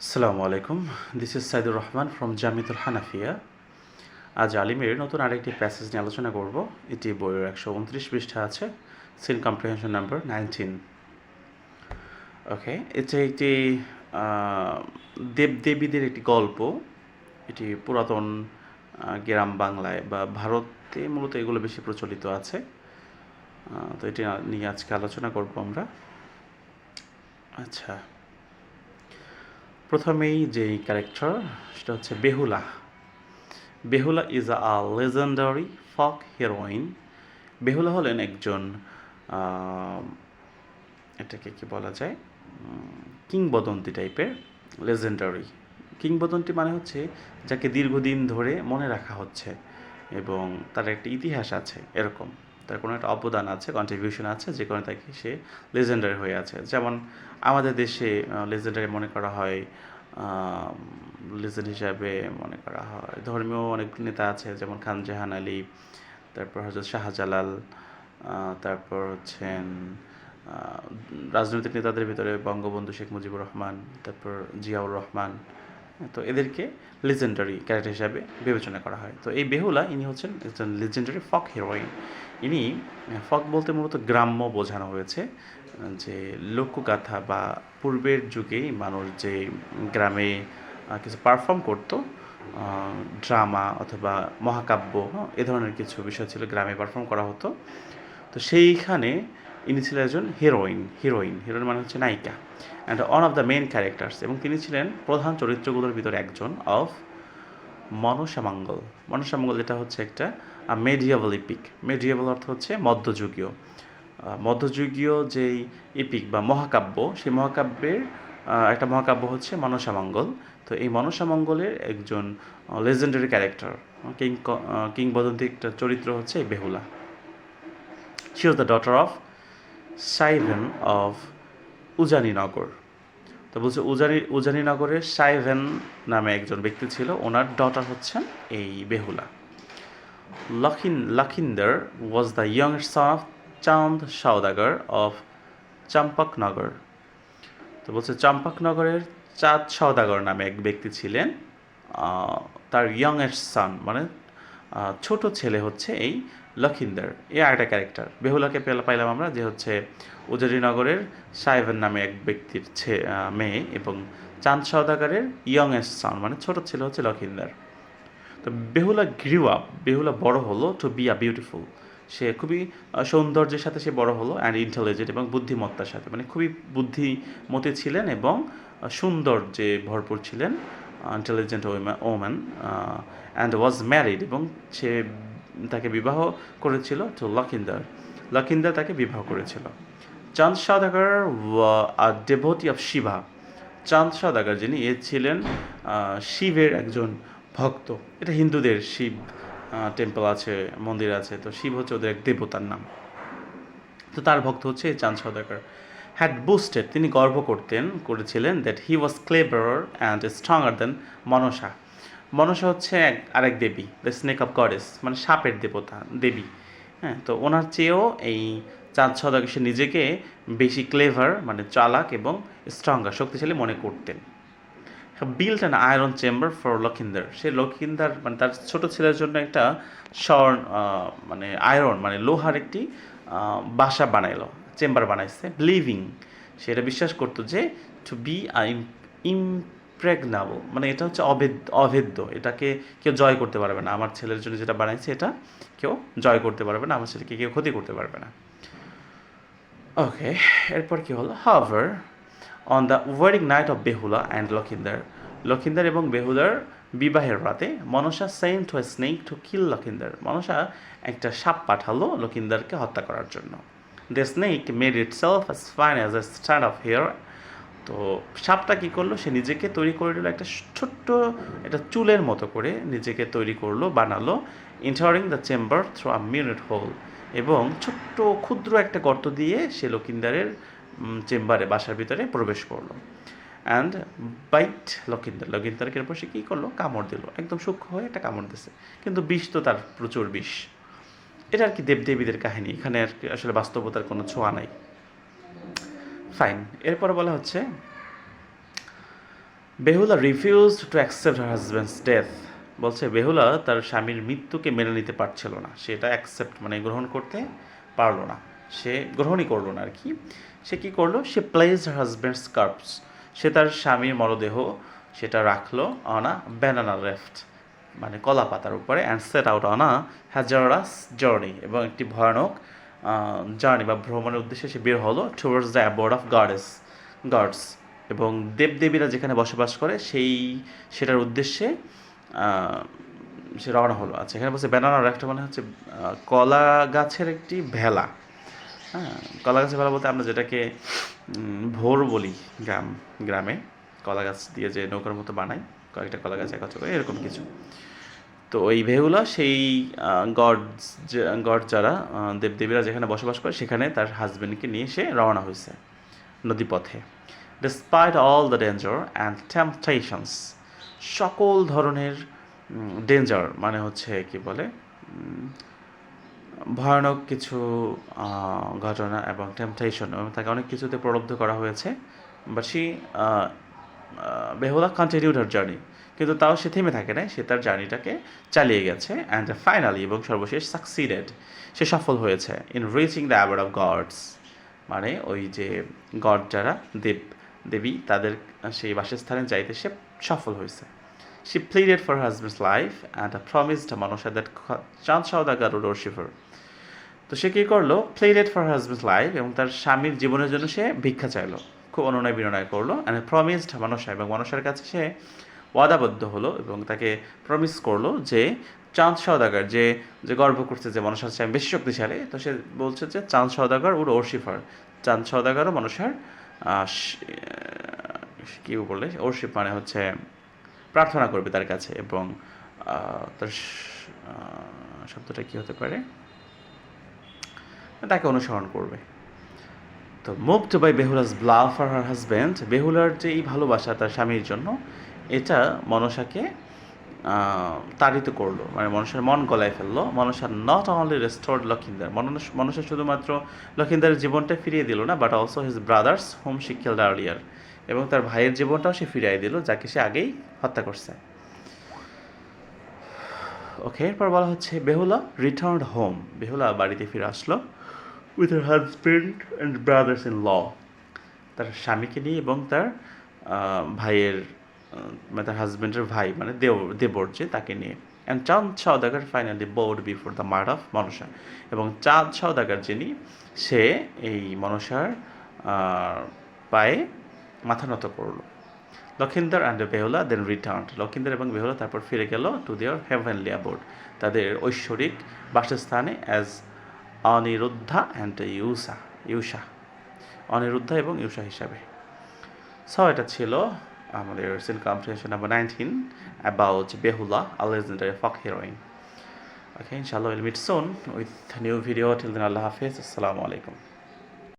আসসালামু আলাইকুম, this is Saidur Rahman from Jamiatul Hanafia. আজ আলিমের নতুন আরেকটি প্যাসেজ নিয়ে আলোচনা করব। এটি বইয়ের 129 পৃষ্ঠা আছে, সিন কম্প্রিহেনশন নাম্বার 19। ওকে, এটি একটি দেবদেবীদের একটি গল্প। এটি পুরাতন গ্রাম বাংলায় বা ভারতে মূলত এগুলো বেশি প্রচলিত আছে। তো এটি নিয়ে আজকে আলোচনা করব আমরা। আচ্ছা, প্রথমেই যেই ক্যারেক্টার সেটা হচ্ছে Behula. Behula is a legendary folk heroine. Behula হলেন একজন এটাকে কি বলা যায়, কিংবদন্তি টাইপের। লেজেন্ডারি কিংবদন্তি মানে হচ্ছে যাকে দীর্ঘদিন ধরে মনে রাখা হচ্ছে এবং তার একটা ইতিহাস আছে, এরকম তার কোনো একটা অবদান আছে, কন্ট্রিবিউশন আছে, যে কারণে তাকে সে লেজেন্ডারি হয়ে আছে। যেমন আমাদের দেশে লেজেন্ডারি মনে করা হয়, লেজেন্ড হিসাবে মনে করা হয় ধর্মীয় অনেক নেতা আছে, যেমন খান জাহান আলী, তারপর হজরত শাহজালাল, তারপর হচ্ছেন রাজনৈতিক নেতাদের ভিতরে বঙ্গবন্ধু শেখ মুজিবুর রহমান, তারপর জিয়াউর রহমান। তো এদেরকে লেজেন্ডারি ক্যারেক্টার হিসাবে বিবেচনা করা হয়। তো এই বেহুলা ইনি হচ্ছেন একজন লেজেন্ডারি ফক হিরোইন। ইনি, ফক বলতে মূলত গ্রাম্য বোঝানো হয়েছে, যে লোকগাথা বা পূর্বের যুগেই মানুষ যে গ্রামে কিছু পারফর্ম করতো, ড্রামা অথবা মহাকাব্য, এ ধরনের কিছু বিষয় ছিল, গ্রামে পারফর্ম করা হতো। তো সেইখানে ইনি ছিলেন একজন হিরোইন মানে হচ্ছে নায়িকা, and one of the main characters, এবং তিনি ছিলেন প্রধান চরিত্রগুলোর ভিতরে একজন অফ মনসামঙ্গল। মনসামঙ্গল যেটা হচ্ছে একটা মেডিয়েবল ইপিক। মেডিয়েবল অর্থ হচ্ছে মধ্যযুগীয়। মধ্যযুগীয় যেই ইপিক বা মহাকাব্য, সেই মহাকাব্যের একটা মহাকাব্য হচ্ছে মনসামঙ্গল। তো এই মনসামঙ্গলের একজন লেজেন্ডারি ক্যারেক্টার, কিংবদন্তি একটা চরিত্র হচ্ছে এই Behula. She was the daughter of সাইভেন অফ উজানিনগর। তো বলছে উজানিনগরের সাইভেন নামে একজন ব্যক্তি ছিল, ওনার ডটার হচ্ছেন এই Behula. Lakhindar was the youngest son of Chand Sadagar of Champaknagar. তো বলছে চম্পকনগরের চাঁদ সওদাগর নামে এক ব্যক্তি ছিলেন, তার ইয়ংয়েস্ট সন মানে ছোট ছেলে হচ্ছে এই লখিন্দর। এই আরেকটা ক্যারেক্টার বেহুলাকে পাইলাম আমরা, যে হচ্ছে উজারিনগরের সাইভেন নামে এক ব্যক্তির মেয়ে, এবং চাঁদ সওদাগরের ইয়ংয়েস্ট সন মানে ছোট ছেলে হচ্ছে লখিন্দর। তো বেহুলা গ্রিউ আপ, বেহুলা বড় হলো টু বি আ বিউটিফুল, সে খুবই সৌন্দর্যের সাথে সে বড় হলো, অ্যান্ড ইন্টেলিজেন্ট এবং বুদ্ধিমত্তার সাথে, মানে খুবই বুদ্ধিমতী ছিলেন এবং সৌন্দর্যে ভরপুর ছিলেন, intelligent woman, and was married, এবং সে তাকে বিবাহ করেছিল টু লখিন্দর তাকে বিবাহ করেছিল। চাঁদ সওদাগর আ ডেভোটি অফ শিবা। চাঁদ সওদাগর যিনি, এ ছিলেন শিবের একজন ভক্ত। এটা হিন্দুদের শিব টেম্পল আছে, মন্দির আছে, তো শিব হচ্ছে ওদের এক দেবতার নাম। তো তার ভক্ত হচ্ছে এই চাঁদ সওদাগর। হ্যাড বুস্টেড, তিনি গর্ব করেছিলেন that he was cleverer and stronger than Manasa. Manasa হচ্ছে আরেক দেবী, দ্য স্নেক অফ গডেস, মানে সাপের দেবী। হ্যাঁ, তো ওনার চেয়েও এই চাঁদ সওদাগর সে নিজেকে বেশি ক্লেভার মানে চালাক এবং স্ট্রঙ্গার শক্তিশালী মনে করতেন। Built an iron chamber for Lakhindar, সে লখিন্দর মানে তার ছোট ছেলের জন্য একটা স্বর্ণ মানে আয়রন মানে লোহার একটি বাসা বানাইলো, চেম্বার বানাইছে। বিলিভিং, সে এটা বিশ্বাস করতো যে টু বি ইমপ্রেগনাবল, মানে এটা হচ্ছে অভেদ্য, এটাকে কেউ জয় করতে পারবে না। আমার ছেলের জন্য যেটা বানাইছে এটা কেউ জয় করতে পারবে না, আমার ছেলেকে কেউ ক্ষতি করতে পারবে না। ওকে, এরপর কি হলো? However on the wedding night of Behula and Lakhindar এবং বেহুলার বিবাহের রাতে Manasa sent to a snake to kill Lakhindar, Manasa একটা সাপ পাঠালো লখিন্দরকে হত্যা করার জন্য। The snake made itself as fine as a stand of hair. তো সাপটা কী করলো, সে নিজেকে তৈরি করে নিল একটা ছোট্ট, একটা চুলের মতো করে নিজেকে তৈরি করলো, বানালো, entering the chamber through a minute hole, এবং ছোট্ট ক্ষুদ্র একটা গর্ত দিয়ে সে লখিন্দারের চেম্বারে বাসার ভিতরে প্রবেশ করলো। অ্যান্ড বাইট লখিন্দারকে এরপর সে কী করলো, কামড় দিল, একদম সূক্ষ্ম হয়ে একটা কামড় দিছে, কিন্তু বিষ তো তার প্রচুর বিষ। এটা আর কি দেবদেবীদের কাহিনী, এখানে আর কি আসলে বাস্তবতার কোনো ছোঁয়া নাই। ফাইন, এরপর বলা হচ্ছে Behula refused to accept her husbands death. বলছে বেহুলা তার স্বামীর মৃত্যুকে মেনে নিতে পারছিল না, সেটা অ্যাকসেপ্ট মানে গ্রহণ করতে পারলো না, সে গ্রহণই করলো না আর কি। সে কি করলো, সে প্লেস হার হাজব্যান্ডস কার্পস, সে তার স্বামীর মরদেহ সেটা রাখলো অন আ ব্যানানা লেফট, মানে কলা পাতার উপরে, and set out on a hazardous journey, এবং একটি ভয়ানক জার্নি বা ভ্রমণের উদ্দেশ্যে সে বের হলো towards the abode of gods, এবং দেবদেবীরা যেখানে বসবাস করে সেটার উদ্দেশ্যে আহ, সে রওনা হলো। আচ্ছা, এখানে বলছে ব্যানানা লেফট মানে হচ্ছে কলা গাছের একটি ভেলা। হ্যাঁ, কলা গাছের ভেলা বলতে আমরা যেটাকে ভোর বলি গ্রামে, কলা গাছ দিয়ে যে নৌকার মতো বানাই, কয়েকটা কলা গাছ একত্র করে এরকম কিছু। তো ওই বেহুলা সেই গড গড যারা দেবদেবীরা যেখানে বসবাস করে সেখানে তার হাজবেন্ডকে নিয়ে সে রওনা হয়েছে নদীপথে। Despite all the danger and temptations, সকল ধরনের ডেঞ্জার মানে হচ্ছে কি বলে ভয়ানক কিছু ঘটনা এবং টেম্পটেশন, এবং তাকে অনেক কিছুতে প্রলুব্ধ করা হয়েছে, but she Behula continued her journey, কিন্তু তাও সে থেমে থাকে না, সে তার জার্নিটাকে চালিয়ে গেছে। অ্যান্ড ফাইনালি এবং সর্বশেষ সাকসিডেড, সে সফল হয়েছে in reaching the abode of gods, মানে ওই যে গড যারা দেবী তাদের সেই বাসস্থানে যাইতে সে সফল হয়েছে। She pleaded for her husband's life and promised Manusha that চাঁদ সওদাগর would worship her. তো সে কী করলো, প্লেডেড ফর হাজব্যান্ডস লাইফ, এবং তার স্বামীর জীবনের জন্য সে ভিক্ষা চাইলো, খুব অনুনয় বিনয় করলো। অ্যান্ড প্রমিসড মানুষা, এবং মানুষের কাছে সে ওয়াদাবদ্ধ হলো এবং তাকে প্রমিস করলো যে চাঁদ সওদাগর যে যে গর্ব করছে যে মানুষের চেয়ে বেশি শক্তিশালী, তো সে বলছে যে চাঁদ সওদাগর উড ওরশিফার, চাঁদ সওদাগরও মানুষের কী বললে ওরশিপ মানে হচ্ছে প্রার্থনা করবে তার কাছে, এবং তার শব্দটা কী হতে পারে, তাকে অনুসরণ করবে। তো moved by Behula's love for her husband, বেহুলার যে এই ভালোবাসা তার স্বামীর জন্য, এটা মনসাকে তাড়িত করলো, মানে মনসার মন গলায় ফেললো। Manasa not only restored Lakshindar, Manasa শুধুমাত্র লক্ষিন্দারের জীবনটা ফিরিয়ে দিল না, but also his brothers whom she killed earlier, এবং তার ভাইয়ের জীবনটাও সে ফিরিয়ে দিল যাকে সে আগেই হত্যা করছে। ওকে, এরপর বলা হচ্ছে বেহুলা রিটার্নড হোম, বেহুলা বাড়িতে ফিরে আসলো with her husband and brothers in law, তার স্বামীকে নিয়ে এবং তার ভাইয়ের মানে তার হাজব্যান্ডের ভাই মানে দেবর যে তাকে নিয়ে। And Chand Sadagar finally bowed before the মার্ড অফ মনসা, এবং চাঁদ সওদাগর যিনি সে এই মনসার পায়ে মাথা নত করলো। Lakhindar and Behula then returned, Lakhindar এবং বেহুলা তারপর ফিরে গেল টু দেয়ার হেভেনলি অ্যাবোর্ড, তাদের ঐশ্বরিক বাসস্থানে, অ্যাজ অনিরুদ্ধা অ্যান্ড ইউষা, অনিরুদ্ধা এবং ইউষা হিসাবে। সো এটা ছিল আমাদের seen comprehension number 19 about Behula, a legendary folk heroine. Okay, ইনশাআল্লাহ will meet soon with new video. Till then আল্লাহ হাফেজ, আসসালামু আলাইকুম।